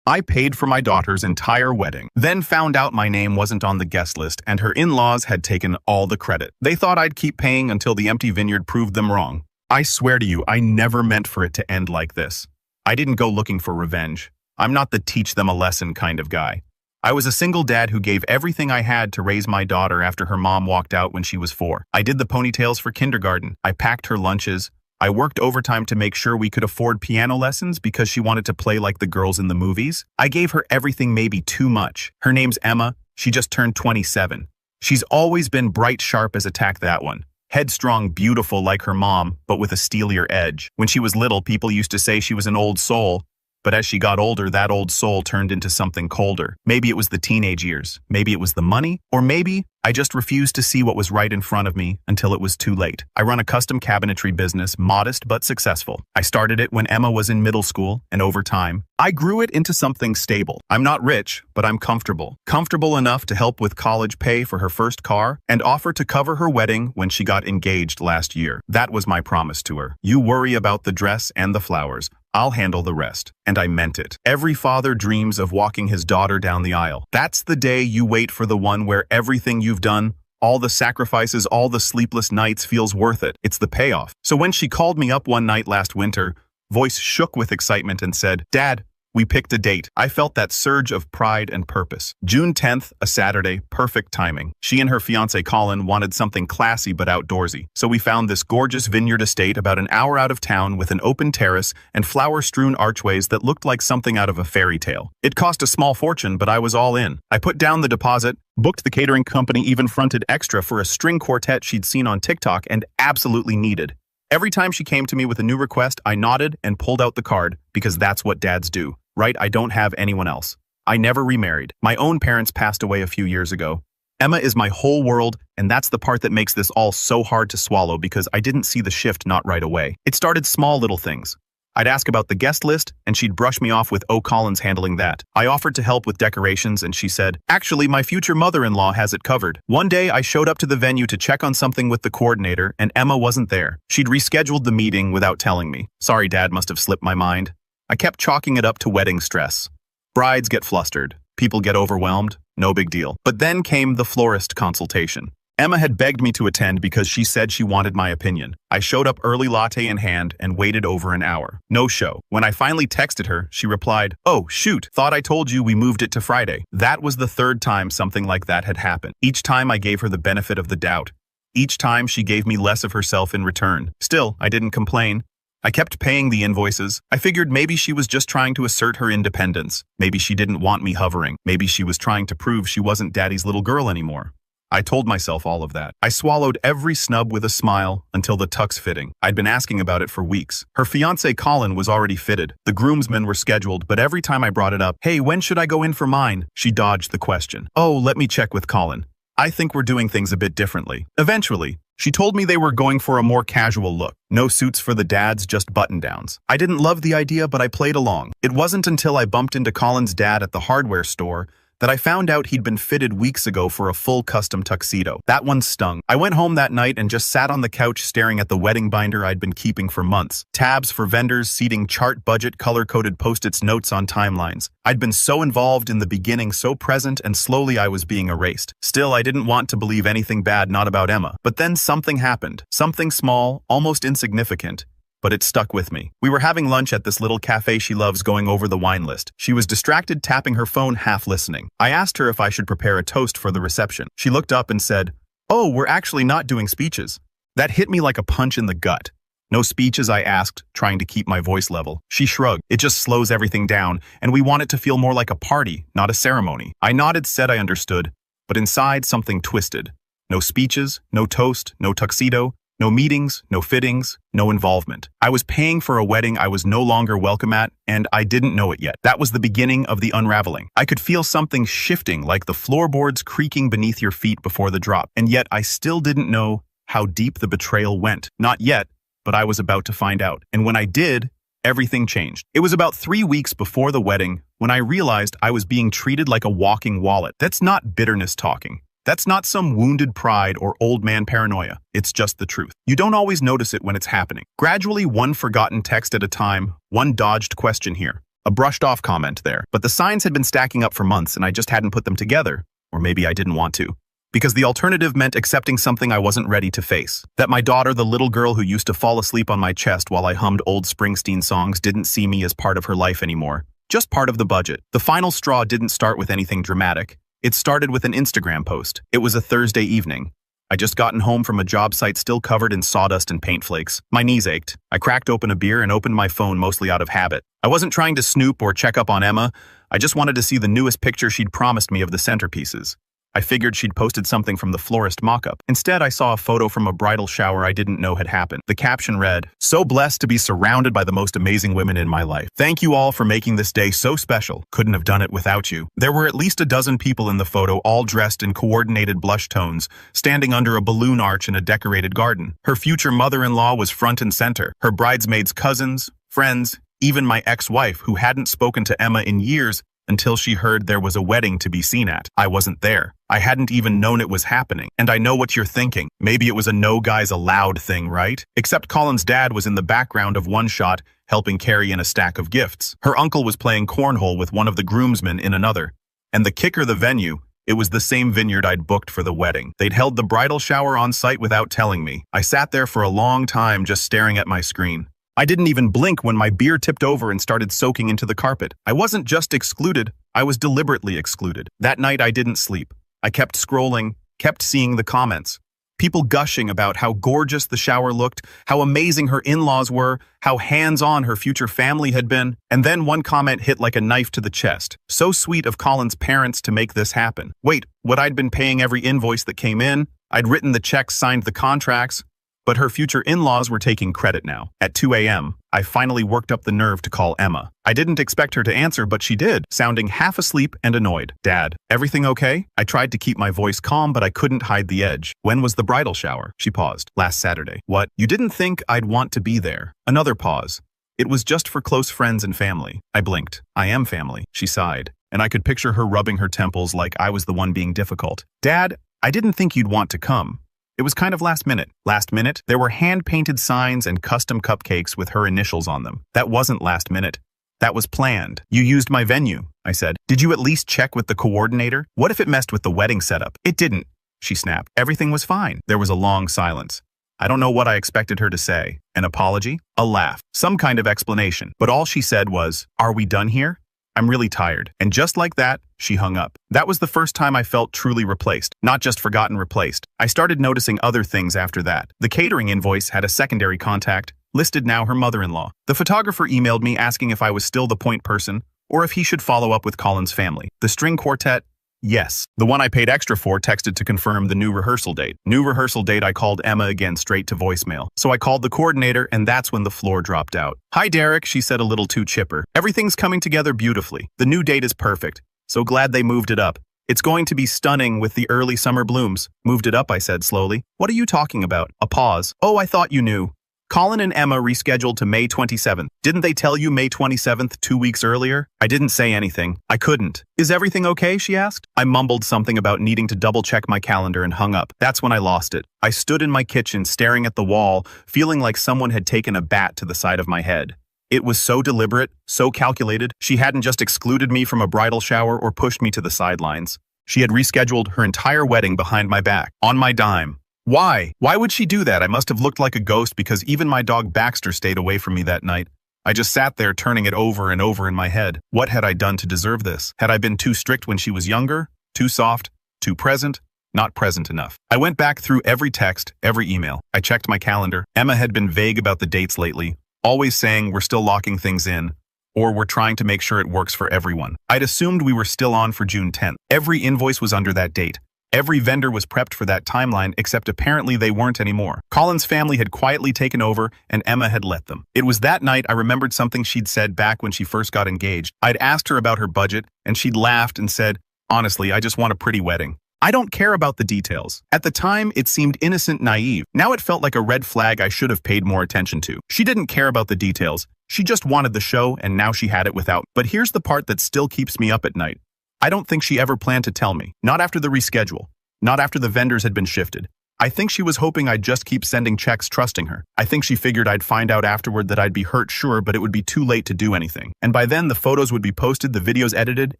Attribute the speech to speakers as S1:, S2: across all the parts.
S1: I paid for my daughter's entire wedding, then found out my name wasn't on the guest list and her in-laws had taken all the credit. They thought I'd keep paying until the empty vineyard proved them wrong. I swear to you, I never meant for it to end like this. I didn't go looking for revenge. I'm not the teach them a lesson kind of guy. I was a single dad who gave everything I had to raise my daughter after her mom walked out when she was 4. I did the ponytails for kindergarten. I packed her lunches. I worked overtime to make sure we could afford piano lessons because she wanted to play like the girls in the movies. I gave her everything, maybe too much. Her name's Emma. She just turned 27. She's always been bright, sharp as a tack, that one. Headstrong, beautiful like her mom, but with a steelier edge. When she was little, people used to say she was an old soul. But as she got older, that old soul turned into something colder. Maybe it was the teenage years. Maybe it was the money. Or maybe I just refused to see what was right in front of me until it was too late. I run a custom cabinetry business, modest but successful. I started it when Emma was in middle school, and over time, I grew it into something stable. I'm not rich, but I'm comfortable. Comfortable enough to help with college pay for her first car and offer to cover her wedding when she got engaged last year. That was my promise to her. You worry about the dress and the flowers. I'll handle the rest. And I meant it. Every father dreams of walking his daughter down the aisle. That's the day you wait for, the one where everything you've done, all the sacrifices, all the sleepless nights feels worth it. It's the payoff. So when she called me up one night last winter, voice shook with excitement and said, "Dad, we picked a date." I felt that surge of pride and purpose. June 10th, a Saturday, perfect timing. She and her fiancé Colin wanted something classy but outdoorsy. So we found this gorgeous vineyard estate about an hour out of town with an open terrace and flower-strewn archways that looked like something out of a fairy tale. It cost a small fortune, but I was all in. I put down the deposit, booked the catering company, even fronted extra for a string quartet she'd seen on TikTok and absolutely needed. Every time she came to me with a new request, I nodded and pulled out the card because that's what dads do. Right? I don't have anyone else. I never remarried. My own parents passed away a few years ago. Emma is my whole world, and that's the part that makes this all so hard to swallow because I didn't see the shift not right away. It started small little things. I'd ask about the guest list, and she'd brush me off with, "Oh, Colin's handling that." I offered to help with decorations, and she said, "Actually, my future mother-in-law has it covered." One day, I showed up to the venue to check on something with the coordinator, and Emma wasn't there. She'd rescheduled the meeting without telling me. Sorry, Dad must have slipped my mind. I kept chalking it up to wedding stress. Brides get flustered. People get overwhelmed. No big deal. But then came the florist consultation. Emma had begged me to attend because she said she wanted my opinion. I showed up early, latte in hand, and waited over an hour. No show. When I finally texted her, she replied, "Oh, shoot, thought I told you we moved it to Friday." That was the third time something like that had happened. Each time I gave her the benefit of the doubt. Each time she gave me less of herself in return. Still, I didn't complain. I kept paying the invoices. I figured maybe she was just trying to assert her independence. Maybe she didn't want me hovering. Maybe she was trying to prove she wasn't Daddy's little girl anymore. I told myself all of that. I swallowed every snub with a smile until the tux fitting. I'd been asking about it for weeks. Her fiancé Colin was already fitted. The groomsmen were scheduled, but every time I brought it up, "Hey, when should I go in for mine?" she dodged the question. "Oh, let me check with Colin. I think we're doing things a bit differently." Eventually, she told me they were going for a more casual look. No suits for the dads, just button-downs. I didn't love the idea, but I played along. It wasn't until I bumped into Colin's dad at the hardware store that I found out he'd been fitted weeks ago for a full custom tuxedo. That one stung. I went home that night and just sat on the couch staring at the wedding binder I'd been keeping for months. Tabs for vendors, seating, chart, budget, color-coded Post-its, notes on timelines. I'd been so involved in the beginning, so present, and slowly I was being erased. Still, I didn't want to believe anything bad, not about Emma. But then something happened. Something small, almost insignificant. But it stuck with me. We were having lunch at this little cafe she loves, going over the wine list. She was distracted, tapping her phone, half listening. I asked her if I should prepare a toast for the reception. She looked up and said, "Oh, we're actually not doing speeches." That hit me like a punch in the gut. "No speeches?" I asked, trying to keep my voice level. She shrugged. "It just slows everything down, and we want it to feel more like a party, not a ceremony." I nodded, said I understood, but inside something twisted. No speeches, no toast, no tuxedo. No meetings, no fittings, no involvement. I was paying for a wedding I was no longer welcome at, and I didn't know it yet. That was the beginning of the unraveling. I could feel something shifting, like the floorboards creaking beneath your feet before the drop, and yet I still didn't know how deep the betrayal went. Not yet, but I was about to find out. And when I did, everything changed. It was about 3 weeks before the wedding when I realized I was being treated like a walking wallet. That's not bitterness talking. That's not some wounded pride or old man paranoia. It's just the truth. You don't always notice it when it's happening. Gradually, one forgotten text at a time, one dodged question here, A brushed-off comment there. But the signs had been stacking up for months and I just hadn't put them together. Or maybe I didn't want to. Because the alternative meant accepting something I wasn't ready to face. That my daughter, the little girl who used to fall asleep on my chest while I hummed old Springsteen songs, didn't see me as part of her life anymore. Just part of the budget. The final straw didn't start with anything dramatic. It started with an Instagram post. It was a Thursday evening. I just gotten home from a job site still covered in sawdust and paint flakes. My knees ached. I cracked open a beer and opened my phone mostly out of habit. I wasn't trying to snoop or check up on Emma. I just wanted to see the newest picture she'd promised me of the centerpieces. I figured she'd posted something from the florist mock-up. Instead, I saw a photo from a bridal shower I didn't know had happened. The caption read, "So blessed to be surrounded by the most amazing women in my life. Thank you all for making this day so special. Couldn't have done it without you." There were at least a dozen people in the photo, all dressed in coordinated blush tones, standing under a balloon arch in a decorated garden. Her future mother-in-law was front and center. Her bridesmaids' cousins, friends, even my ex-wife, who hadn't spoken to Emma in years, until she heard there was a wedding to be seen at. I wasn't there. I hadn't even known it was happening. And I know what you're thinking. Maybe it was a no guys allowed thing, right? Except Colin's dad was in the background of one shot, helping carry in a stack of gifts. Her uncle was playing cornhole with one of the groomsmen in another. And the kicker, the venue, it was the same vineyard I'd booked for the wedding. They'd held the bridal shower on site without telling me. I sat there for a long time just staring at my screen. I didn't even blink when my beer tipped over and started soaking into the carpet. I wasn't just excluded, I was deliberately excluded. That night I didn't sleep. I kept scrolling, kept seeing the comments. People gushing about how gorgeous the shower looked, how amazing her in-laws were, how hands-on her future family had been. And then one comment hit like a knife to the chest. So sweet of Colin's parents to make this happen. Wait, what I'd been paying every invoice that came in? I'd written the checks, signed the contracts. But her future in-laws were taking credit now. At 2 a.m., I finally worked up the nerve to call Emma. I didn't expect her to answer, but she did, sounding half asleep and annoyed. "Dad, everything okay?" I tried to keep my voice calm, but I couldn't hide the edge. "When was the bridal shower?" She paused. "Last Saturday." "What? You didn't think I'd want to be there?" Another pause. "It was just for close friends and family." I blinked. "I am family," she sighed, and I could picture her rubbing her temples like I was the one being difficult. "Dad, I didn't think you'd want to come." It was kind of last minute. Last minute, there were hand-painted signs and custom cupcakes with her initials on them. That wasn't last minute. That was planned. "You used my venue," I said. "Did you at least check with the coordinator? What if it messed with the wedding setup?" "It didn't," she snapped. "Everything was fine." There was a long silence. I don't know what I expected her to say. An apology? A laugh? Some kind of explanation. But all she said was, "Are we done here? I'm really tired." And just like that, she hung up. That was the first time I felt truly replaced, not just forgotten replaced. I started noticing other things after that. The catering invoice had a secondary contact, listed now her mother-in-law. The photographer emailed me asking if I was still the point person, or if he should follow up with Colin's family. The string quartet? Yes. The one I paid extra for texted to confirm the new rehearsal date. New rehearsal date, I called Emma again straight to voicemail. So I called the coordinator, and that's when the floor dropped out. "Hi, Derek," she said a little too chipper. "Everything's coming together beautifully. The new date is perfect. So glad they moved it up. It's going to be stunning with the early summer blooms." "Moved it up," I said slowly. "What are you talking about?" A pause. "Oh, I thought you knew. Colin and Emma rescheduled to May 27th. Didn't they tell you May 27th 2 weeks earlier?" I didn't say anything. I couldn't. "Is everything okay?" she asked. I mumbled something about needing to double-check my calendar and hung up. That's when I lost it. I stood in my kitchen staring at the wall, feeling like someone had taken a bat to the side of my head. It was so deliberate, so calculated. She hadn't just excluded me from a bridal shower or pushed me to the sidelines. She had rescheduled her entire wedding behind my back, on my dime. Why? Why would she do that? I must have looked like a ghost because even my dog Baxter stayed away from me that night. I just sat there turning it over and over in my head. What had I done to deserve this? Had I been too strict when she was younger? Too soft? Too present? Not present enough. I went back through every text, every email. I checked my calendar. Emma had been vague about the dates lately, always saying we're still locking things in, or we're trying to make sure it works for everyone. I'd assumed we were still on for June 10th. Every invoice was under that date. Every vendor was prepped for that timeline, except apparently they weren't anymore. Colin's family had quietly taken over, and Emma had let them. It was that night I remembered something she'd said back when she first got engaged. I'd asked her about her budget, and she'd laughed and said, "Honestly, I just want a pretty wedding. I don't care about the details." At the time, it seemed innocent, naive. Now it felt like a red flag I should have paid more attention to. She didn't care about the details. She just wanted the show, and now she had it without. But here's the part that still keeps me up at night. I don't think she ever planned to tell me. Not after the reschedule. Not after the vendors had been shifted. I think she was hoping I'd just keep sending checks trusting her. I think she figured I'd find out afterward that I'd be hurt, sure, but it would be too late to do anything. And by then, the photos would be posted, the videos edited,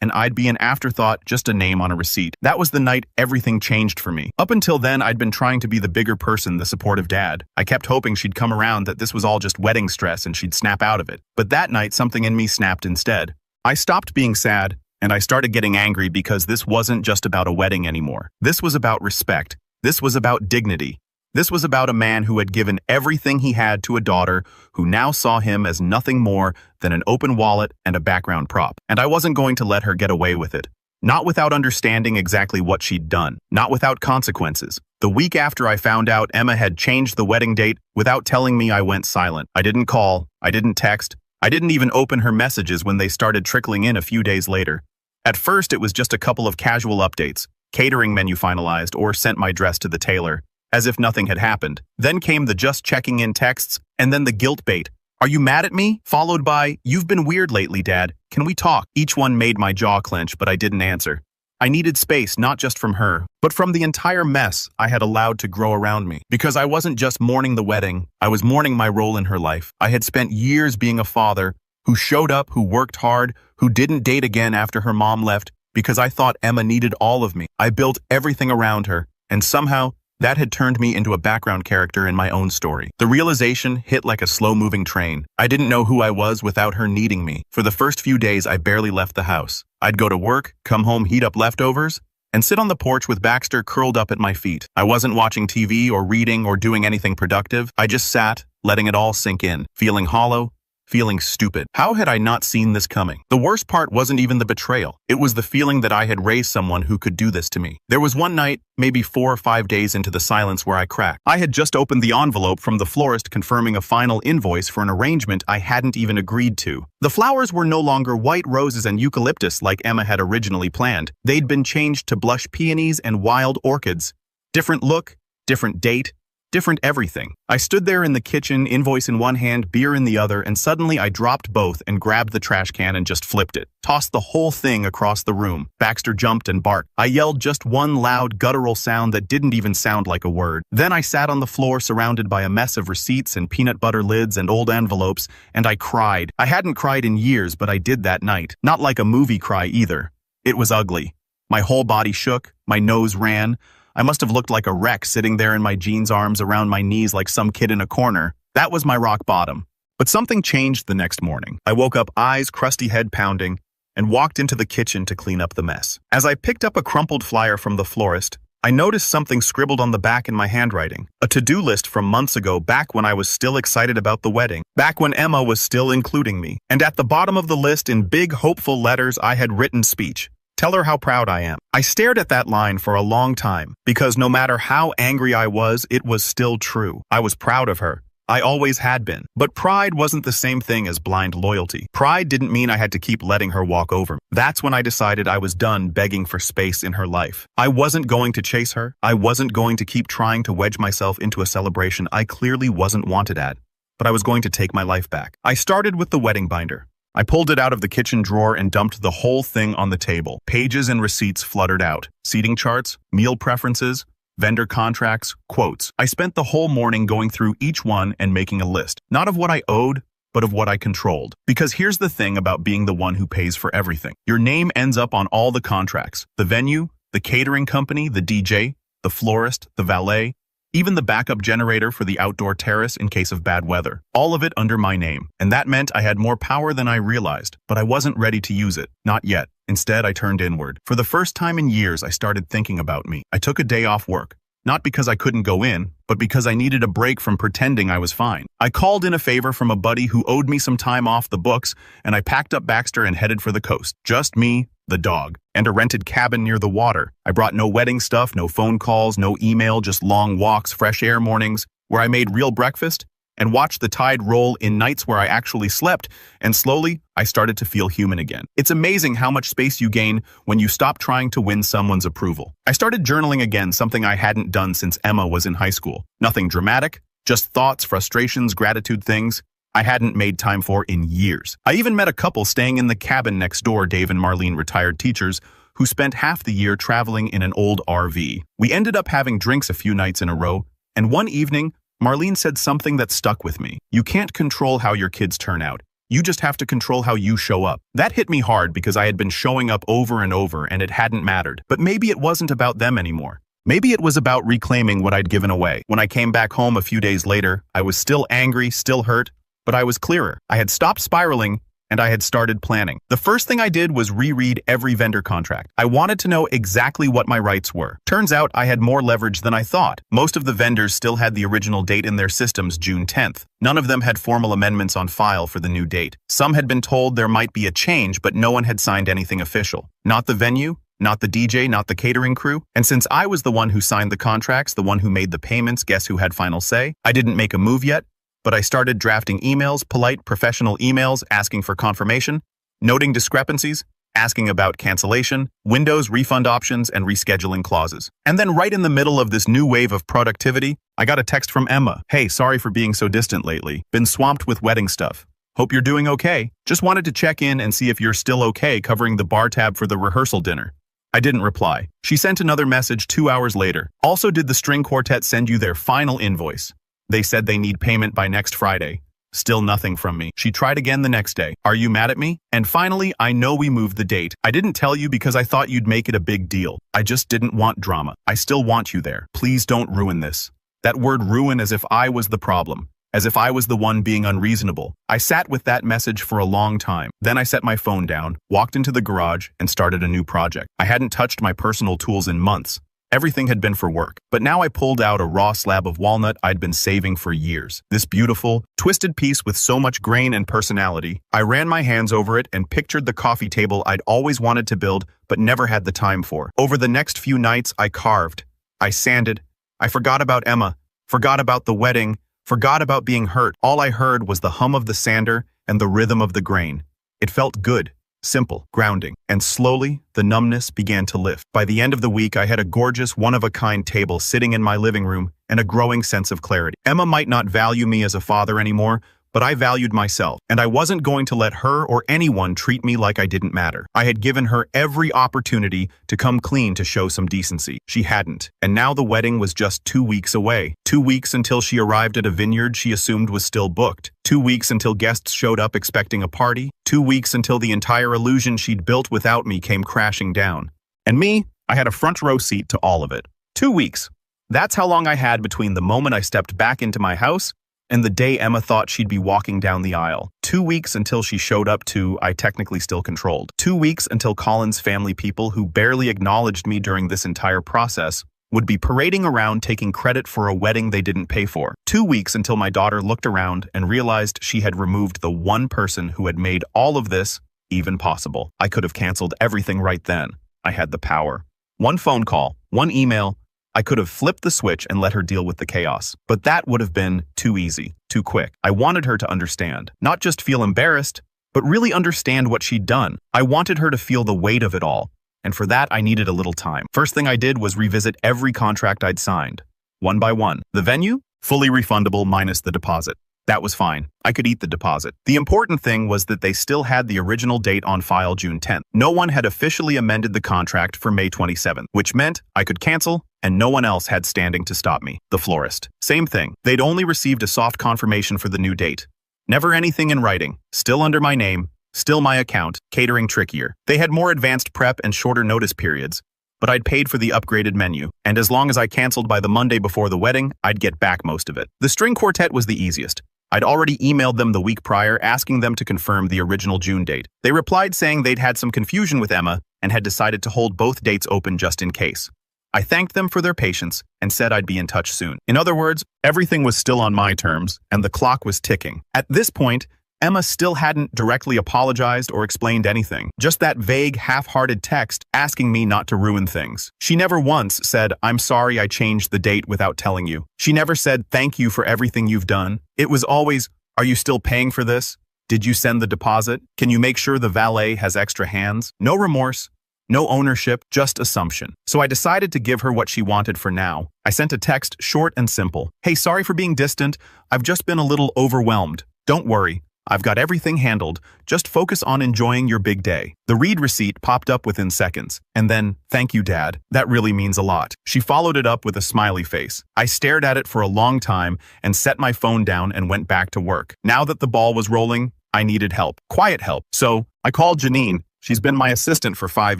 S1: and I'd be an afterthought, just a name on a receipt. That was the night everything changed for me. Up until then, I'd been trying to be the bigger person, the supportive dad. I kept hoping she'd come around, that this was all just wedding stress and she'd snap out of it. But that night, something in me snapped instead. I stopped being sad, and I started getting angry because this wasn't just about a wedding anymore. This was about respect. This was about dignity. This was about a man who had given everything he had to a daughter who now saw him as nothing more than an open wallet and a background prop. And I wasn't going to let her get away with it. Not without understanding exactly what she'd done. Not without consequences. The week after I found out Emma had changed the wedding date, without telling me, I went silent. I didn't call. I didn't text. I didn't even open her messages when they started trickling in a few days later. At first, it was just a couple of casual updates. Catering menu finalized, or sent my dress to the tailor, as if nothing had happened. Then came the just checking in texts, and then the guilt bait. Are you mad at me? Followed by, you've been weird lately, Dad. Can we talk? Each one made my jaw clench, but I didn't answer. I needed space, not just from her, but from the entire mess I had allowed to grow around me. Because I wasn't just mourning the wedding, I was mourning my role in her life. I had spent years being a father who showed up, who worked hard, who didn't date again after her mom left, because I thought Emma needed all of me. I built everything around her, and somehow that had turned me into a background character in my own story. The realization hit like a slow-moving train. I didn't know who I was without her needing me. For the first few days, I barely left the house. I'd go to work, come home, heat up leftovers, and sit on the porch with Baxter curled up at my feet. I wasn't watching TV or reading or doing anything productive. I just sat, letting it all sink in, feeling hollow, feeling stupid. How had I not seen this coming? The worst part wasn't even the betrayal. It was the feeling that I had raised someone who could do this to me. There was one night, maybe 4 or 5 days into the silence, where I cracked. I had just opened the envelope from the florist confirming a final invoice for an arrangement I hadn't even agreed to. The flowers were no longer white roses and eucalyptus like Emma had originally planned. They'd been changed to blush peonies and wild orchids. Different look, different date, different everything. I stood there in the kitchen, invoice in one hand, beer in the other, and suddenly I dropped both and grabbed the trash can and just flipped it. Tossed the whole thing across the room. Baxter jumped and barked. I yelled just one loud, guttural sound that didn't even sound like a word. Then I sat on the floor surrounded by a mess of receipts and peanut butter lids and old envelopes, and I cried. I hadn't cried in years, but I did that night. Not like a movie cry either. It was ugly. My whole body shook, my nose ran. I must have looked like a wreck sitting there in my jeans arms around my knees like some kid in a corner. That was my rock bottom. But something changed the next morning. I woke up, eyes, crusty head pounding, and walked into the kitchen to clean up the mess. As I picked up a crumpled flyer from the florist, I noticed something scribbled on the back in my handwriting. A to-do list from months ago, back when I was still excited about the wedding. Back when Emma was still including me. And at the bottom of the list, in big, hopeful letters, I had written speech. Tell her how proud I am. I stared at that line for a long time, because no matter how angry I was, it was still true. I was proud of her. I always had been. But pride wasn't the same thing as blind loyalty. Pride didn't mean I had to keep letting her walk over me. That's when I decided I was done begging for space in her life. I wasn't going to chase her. I wasn't going to keep trying to wedge myself into a celebration I clearly wasn't wanted at. But I was going to take my life back. I started with the wedding binder. I pulled it out of the kitchen drawer and dumped the whole thing on the table. Pages and receipts fluttered out. Seating charts, meal preferences, vendor contracts, quotes. I spent the whole morning going through each one and making a list. Not of what I owed, but of what I controlled. Because here's the thing about being the one who pays for everything. Your name ends up on all the contracts. The venue, the catering company, the DJ, the florist, the valet, even the backup generator for the outdoor terrace in case of bad weather. All of it under my name. And that meant I had more power than I realized, but I wasn't ready to use it. Not yet. Instead, I turned inward. For the first time in years, I started thinking about me. I took a day off work. Not because I couldn't go in, but because I needed a break from pretending I was fine. I called in a favor from a buddy who owed me some time off the books, and I packed up Baxter and headed for the coast. Just me, the dog, and a rented cabin near the water. I brought no wedding stuff, no phone calls, no email, just long walks, fresh air mornings, where I made real breakfast, and watched the tide roll in nights where I actually slept, and slowly, I started to feel human again. It's amazing how much space you gain when you stop trying to win someone's approval. I started journaling again, something I hadn't done since Emma was in high school. Nothing dramatic, just thoughts, frustrations, gratitude, things I hadn't made time for in years. I even met a couple staying in the cabin next door, Dave and Marlene, retired teachers, who spent half the year traveling in an old RV. We ended up having drinks a few nights in a row, and one evening, Marlene said something that stuck with me. You can't control how your kids turn out. You just have to control how you show up. That hit me hard because I had been showing up over and over and it hadn't mattered. But maybe it wasn't about them anymore. Maybe it was about reclaiming what I'd given away. When I came back home a few days later, I was still angry, still hurt, but I was clearer. I had stopped spiraling, and I had started planning. The first thing I did was reread every vendor contract. I wanted to know exactly what my rights were. Turns out I had more leverage than I thought. Most of the vendors still had the original date in their systems, June 10th. None of them had formal amendments on file for the new date. Some had been told there might be a change, but no one had signed anything official. Not the venue, not the DJ, not the catering crew. And since I was the one who signed the contracts, the one who made the payments, guess who had final say? I didn't make a move yet, but I started drafting emails, polite, professional emails, asking for confirmation, noting discrepancies, asking about cancellation, windows, refund options, and rescheduling clauses. And then right in the middle of this new wave of productivity, I got a text from Emma. Hey, sorry for being so distant lately. Been swamped with wedding stuff. Hope you're doing okay. Just wanted to check in and see if you're still okay covering the bar tab for the rehearsal dinner. I didn't reply. She sent another message 2 hours later. Also, did the string quartet send you their final invoice? They said they need payment by next Friday. Still nothing from me. She tried again the next day. Are you mad at me? And finally, I know we moved the date. I didn't tell you because I thought you'd make it a big deal. I just didn't want drama. I still want you there. Please don't ruin this. That word ruin, as if I was the problem. As if I was the one being unreasonable. I sat with that message for a long time. Then I set my phone down, walked into the garage, and started a new project. I hadn't touched my personal tools in months. Everything had been for work, but now I pulled out a raw slab of walnut I'd been saving for years. This beautiful, twisted piece with so much grain and personality. I ran my hands over it and pictured the coffee table I'd always wanted to build but never had the time for. Over the next few nights, I carved. I sanded. I forgot about Emma, forgot about the wedding, forgot about being hurt. All I heard was the hum of the sander and the rhythm of the grain. It felt good. Simple, grounding, and slowly, the numbness began to lift. By the end of the week, I had a gorgeous, one-of-a-kind table sitting in my living room and a growing sense of clarity. Emma might not value me as a father anymore, but I valued myself, and I wasn't going to let her or anyone treat me like I didn't matter. I had given her every opportunity to come clean to show some decency. She hadn't, and now the wedding was just 2 weeks away. 2 weeks until she arrived at a vineyard she assumed was still booked. 2 weeks until guests showed up expecting a party. 2 weeks until the entire illusion she'd built without me came crashing down. And me, I had a front row seat to all of it. 2 weeks. That's how long I had between the moment I stepped back into my house and the day Emma thought she'd be walking down the aisle. 2 weeks until she showed up to, I technically still controlled. 2 weeks until Colin's family people, who barely acknowledged me during this entire process, would be parading around taking credit for a wedding they didn't pay for. 2 weeks until my daughter looked around and realized she had removed the one person who had made all of this even possible. I could have canceled everything right then. I had the power. One phone call, one email, I could have flipped the switch and let her deal with the chaos. But that would have been too easy, too quick. I wanted her to understand. Not just feel embarrassed, but really understand what she'd done. I wanted her to feel the weight of it all. And for that, I needed a little time. First thing I did was revisit every contract I'd signed, one by one. The venue? Fully refundable minus the deposit. That was fine. I could eat the deposit. The important thing was that they still had the original date on file, June 10th. No one had officially amended the contract for May 27th, which meant I could cancel, and no one else had standing to stop me. The florist. Same thing. They'd only received a soft confirmation for the new date. Never anything in writing. Still under my name. Still my account. Catering trickier. They had more advanced prep and shorter notice periods, but I'd paid for the upgraded menu, and as long as I canceled by the Monday before the wedding, I'd get back most of it. The string quartet was the easiest. I'd already emailed them the week prior asking them to confirm the original June date. They replied saying they'd had some confusion with Emma and had decided to hold both dates open just in case. I thanked them for their patience and said I'd be in touch soon. In other words, everything was still on my terms, and the clock was ticking. At this point, Emma still hadn't directly apologized or explained anything. Just that vague, half-hearted text asking me not to ruin things. She never once said, "I'm sorry I changed the date without telling you." She never said, "Thank you for everything you've done." It was always, "Are you still paying for this? Did you send the deposit? Can you make sure the valet has extra hands?" No remorse. No ownership, just assumption. So I decided to give her what she wanted for now. I sent a text, short and simple. "Hey, sorry for being distant. I've just been a little overwhelmed. Don't worry. I've got everything handled. Just focus on enjoying your big day. The read receipt popped up within seconds. And then, thank you, Dad. That really means a lot. She followed it up with a smiley face. I stared at it for a long time and set my phone down and went back to work. Now that the ball was rolling, I needed help. Quiet help. So, I called Janine. She's been my assistant for 5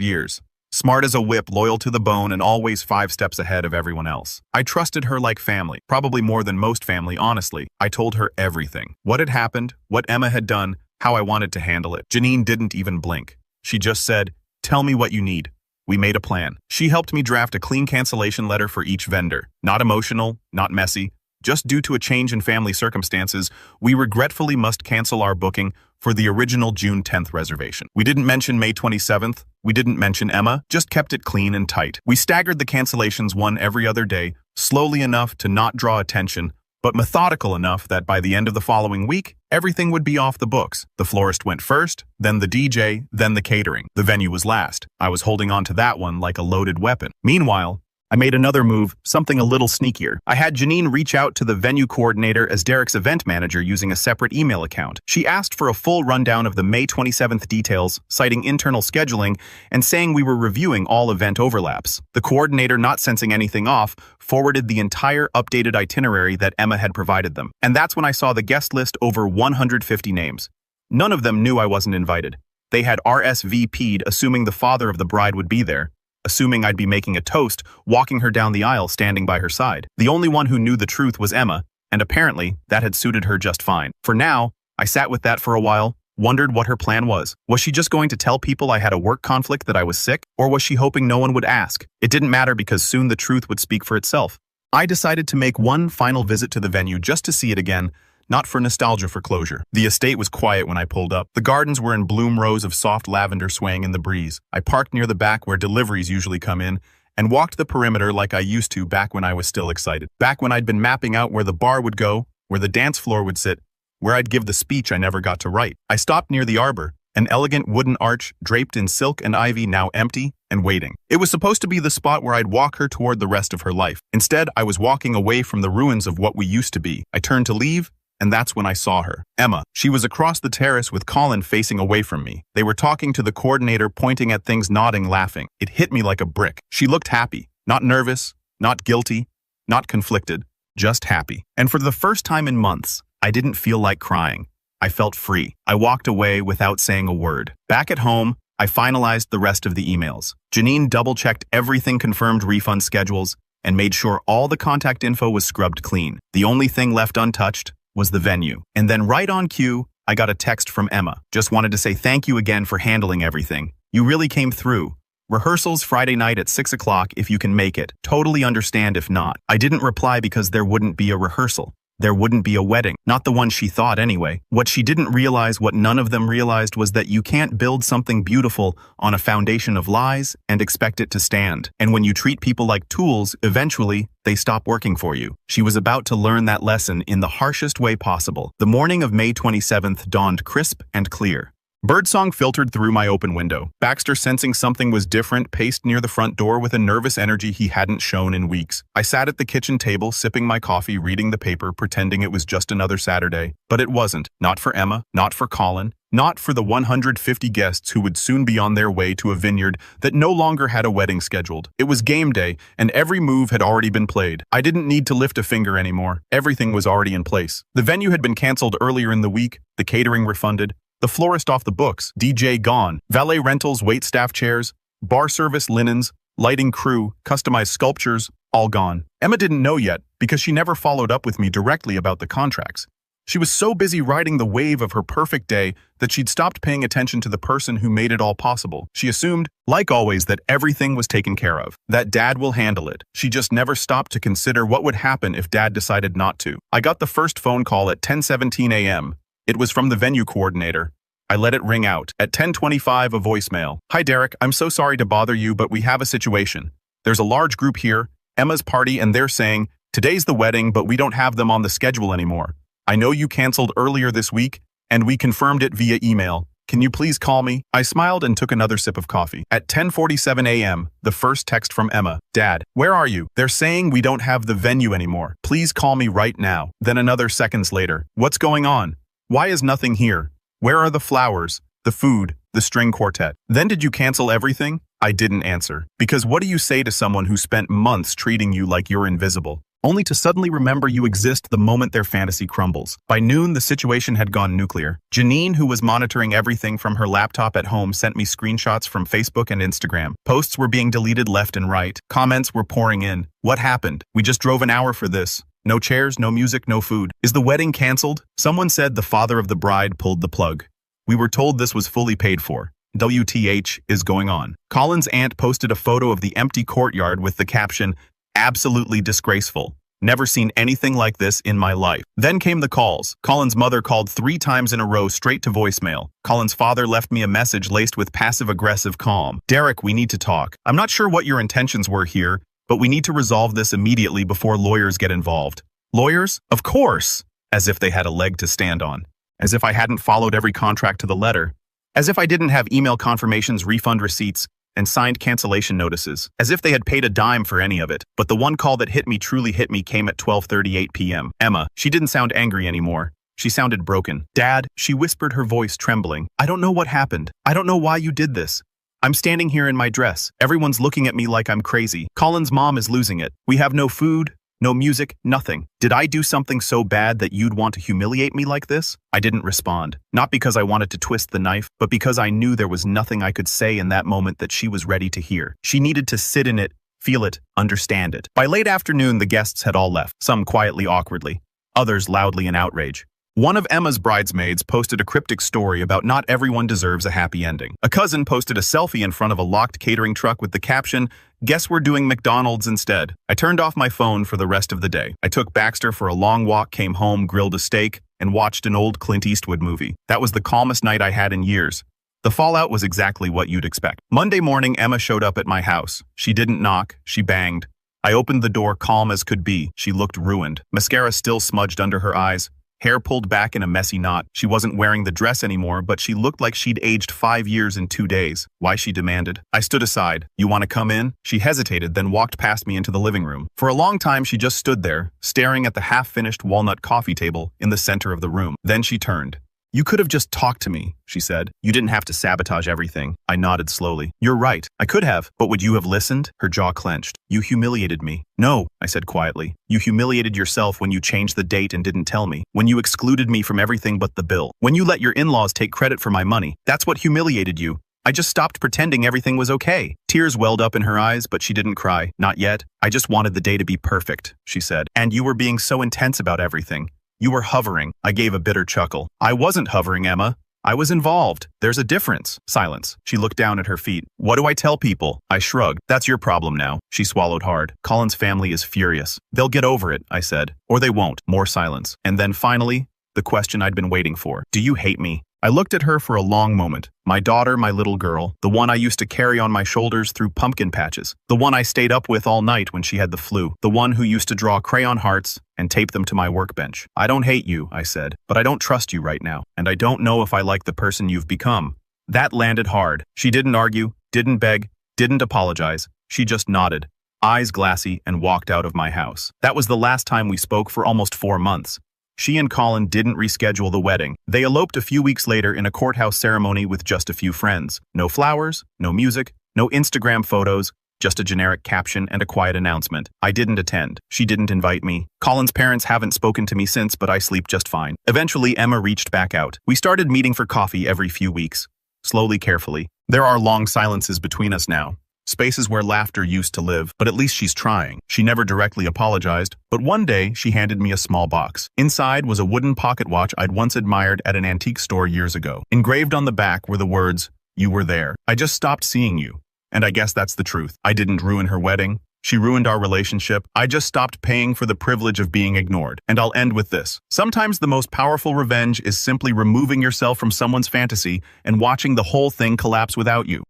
S1: years. Smart as a whip, loyal to the bone, and always 5 steps ahead of everyone else. I trusted her like family, probably more than most family, honestly. I told her everything. What had happened, what Emma had done, how I wanted to handle it. Janine didn't even blink. She just said, "Tell me what you need." We made a plan. She helped me draft a clean cancellation letter for each vendor. Not emotional, not messy. Just due to a change in family circumstances, we regretfully must cancel our booking for the original June 10th reservation. We didn't mention May 27th. We didn't mention Emma, just kept it clean and tight. We staggered the cancellations one every other day, slowly enough to not draw attention, but methodical enough that by the end of the following week, everything would be off the books. The florist went first, then the DJ, then the catering. The venue was last. I was holding on to that one like a loaded weapon. Meanwhile, I made another move, something a little sneakier. I had Janine reach out to the venue coordinator as Derek's event manager using a separate email account. She asked for a full rundown of the May 27th details, citing internal scheduling, and saying we were reviewing all event overlaps. The coordinator, not sensing anything off, forwarded the entire updated itinerary that Emma had provided them. And that's when I saw the guest list over 150 names. None of them knew I wasn't invited. They had RSVP'd, assuming the father of the bride would be there, assuming I'd be making a toast, walking her down the aisle, standing by her side. The only one who knew the truth was Emma, and apparently that had suited her just fine. For now, I sat with that for a while, wondered what her plan was. Was she just going to tell people I had a work conflict, that I was sick, or was she hoping no one would ask? It didn't matter because soon the truth would speak for itself. I decided to make one final visit to the venue just to see it again, not for nostalgia, for closure. The estate was quiet when I pulled up. The gardens were in bloom, rows of soft lavender swaying in the breeze. I parked near the back where deliveries usually come in and walked the perimeter like I used to back when I was still excited. Back when I'd been mapping out where the bar would go, where the dance floor would sit, where I'd give the speech I never got to write. I stopped near the arbor, an elegant wooden arch draped in silk and ivy, now empty and waiting. It was supposed to be the spot where I'd walk her toward the rest of her life. Instead, I was walking away from the ruins of what we used to be. I turned to leave, and that's when I saw her. Emma. She was across the terrace with Colin facing away from me. They were talking to the coordinator, pointing at things, nodding, laughing. It hit me like a brick. She looked happy. Not nervous, not guilty, not conflicted, just happy. And for the first time in months, I didn't feel like crying. I felt free. I walked away without saying a word. Back at home, I finalized the rest of the emails. Janine double-checked everything, confirmed refund schedules, and made sure all the contact info was scrubbed clean. The only thing left untouched was the venue. And then right on cue, I got a text from Emma. Just wanted to say thank you again for handling everything. You really came through. Rehearsals Friday night at 6 o'clock if you can make it. Totally understand if not. I didn't reply because there wouldn't be a rehearsal. There wouldn't be a wedding. Not the one she thought anyway. What she didn't realize, what none of them realized, was that you can't build something beautiful on a foundation of lies and expect it to stand. And when you treat people like tools, eventually, they stop working for you. She was about to learn that lesson in the harshest way possible. The morning of May 27th dawned crisp and clear. Birdsong filtered through my open window. Baxter, sensing something was different, paced near the front door with a nervous energy he hadn't shown in weeks. I sat at the kitchen table, sipping my coffee, reading the paper, pretending it was just another Saturday. But it wasn't. Not for Emma, not for Colin, not for the 150 guests who would soon be on their way to a vineyard that no longer had a wedding scheduled. It was game day, and every move had already been played. I didn't need to lift a finger anymore. Everything was already in place. The venue had been canceled earlier in the week, the catering refunded, the florist off the books, DJ gone, valet rentals, waitstaff chairs, bar service, linens, lighting crew, customized sculptures, all gone. Emma didn't know yet because she never followed up with me directly about the contracts. She was so busy riding the wave of her perfect day that she'd stopped paying attention to the person who made it all possible. She assumed, like always, that everything was taken care of, that Dad will handle it. She just never stopped to consider what would happen if Dad decided not to. I got the first phone call at 10:17 a.m. It was from the venue coordinator. I let it ring out. At 10:25, a voicemail. "Hi Derek, I'm so sorry to bother you, but we have a situation. There's a large group here, Emma's party, and they're saying, today's the wedding, but we don't have them on the schedule anymore. I know you canceled earlier this week, and we confirmed it via email. Can you please call me?" I smiled and took another sip of coffee. At 10:47 a.m., the first text from Emma. "Dad, where are you? They're saying we don't have the venue anymore. Please call me right now." Then another seconds later. "What's going on? Why is nothing here? Where are the flowers, the food, the string quartet? Then did you cancel everything? I didn't answer. Because what do you say to someone who spent months treating you like you're invisible, only to suddenly remember you exist the moment their fantasy crumbles? By noon, the situation had gone nuclear. Janine, who was monitoring everything from her laptop at home, sent me screenshots from Facebook and Instagram. Posts were being deleted left and right. Comments were pouring in. What happened? We just drove an hour for this. No chairs, no music, no food. Is the wedding canceled? Someone said the father of the bride pulled the plug. We were told this was fully paid for. WTH is going on. Colin's aunt posted a photo of the empty courtyard with the caption, "Absolutely disgraceful. Never seen anything like this in my life." Then came the calls. Colin's mother called 3 times in a row straight to voicemail. Colin's father left me a message laced with passive-aggressive calm. "Derek, we need to talk. I'm not sure what your intentions were here, but we need to resolve this immediately before lawyers get involved." Lawyers? Of course! As if they had a leg to stand on. As if I hadn't followed every contract to the letter. As if I didn't have email confirmations, refund receipts, and signed cancellation notices. As if they had paid a dime for any of it. But the one call that truly hit me came at 12:38 p.m. Emma. She didn't sound angry anymore. She sounded broken. "Dad," she whispered, her voice trembling. "I don't know what happened. I don't know why you did this. I'm standing here in my dress. Everyone's looking at me like I'm crazy. Colin's mom is losing it. We have no food, no music, nothing. Did I do something so bad that you'd want to humiliate me like this?" I didn't respond. Not because I wanted to twist the knife, but because I knew there was nothing I could say in that moment that she was ready to hear. She needed to sit in it, feel it, understand it. By late afternoon, the guests had all left, some quietly awkwardly, others loudly in outrage. One of Emma's bridesmaids posted a cryptic story about not everyone deserves a happy ending. A cousin posted a selfie in front of a locked catering truck with the caption, "Guess we're doing McDonald's instead." I turned off my phone for the rest of the day. I took Baxter for a long walk, came home, grilled a steak, and watched an old Clint Eastwood movie. That was the calmest night I had in years. The fallout was exactly what you'd expect. Monday morning, Emma showed up at my house. She didn't knock, she banged. I opened the door calm as could be. She looked ruined. Mascara still smudged under her eyes. Hair pulled back in a messy knot. She wasn't wearing the dress anymore, but she looked like she'd aged 5 years in 2 days. Why, she demanded. I stood aside. "You want to come in?" She hesitated, then walked past me into the living room. For a long time, she just stood there, staring at the half-finished walnut coffee table in the center of the room. Then she turned. "You could have just talked to me," she said. "You didn't have to sabotage everything." I nodded slowly. "You're right. I could have. But would you have listened?" Her jaw clenched. "You humiliated me." "No," I said quietly. "You humiliated yourself when you changed the date and didn't tell me. When you excluded me from everything but the bill. When you let your in-laws take credit for my money. That's what humiliated you. I just stopped pretending everything was okay." Tears welled up in her eyes, but she didn't cry. "Not yet. I just wanted the day to be perfect," she said. "And you were being so intense about everything. You were hovering." I gave a bitter chuckle. "I wasn't hovering, Emma. I was involved. There's a difference." Silence. She looked down at her feet. "What do I tell people?" I shrugged. "That's your problem now." She swallowed hard. "Colin's family is furious." "They'll get over it," I said. "Or they won't." More silence. And then finally, the question I'd been waiting for. "Do you hate me?" I looked at her for a long moment. My daughter, my little girl, the one I used to carry on my shoulders through pumpkin patches, the one I stayed up with all night when she had the flu, the one who used to draw crayon hearts and tape them to my workbench. "I don't hate you," I said, "but I don't trust you right now, and I don't know if I like the person you've become." That landed hard. She didn't argue, didn't beg, didn't apologize. She just nodded, eyes glassy, and walked out of my house. That was the last time we spoke for almost 4 months. She and Colin didn't reschedule the wedding. They eloped a few weeks later in a courthouse ceremony with just a few friends. No flowers, no music, no Instagram photos, just a generic caption and a quiet announcement. I didn't attend. She didn't invite me. Colin's parents haven't spoken to me since, but I sleep just fine. Eventually, Emma reached back out. We started meeting for coffee every few weeks. Slowly, carefully. There are long silences between us now. Spaces where laughter used to live, but at least she's trying. She never directly apologized, but one day she handed me a small box. Inside was a wooden pocket watch I'd once admired at an antique store years ago. Engraved on the back were the words, "You were there. I just stopped seeing you." And I guess that's the truth. I didn't ruin her wedding. She ruined our relationship. I just stopped paying for the privilege of being ignored. And I'll end with this. Sometimes the most powerful revenge is simply removing yourself from someone's fantasy and watching the whole thing collapse without you.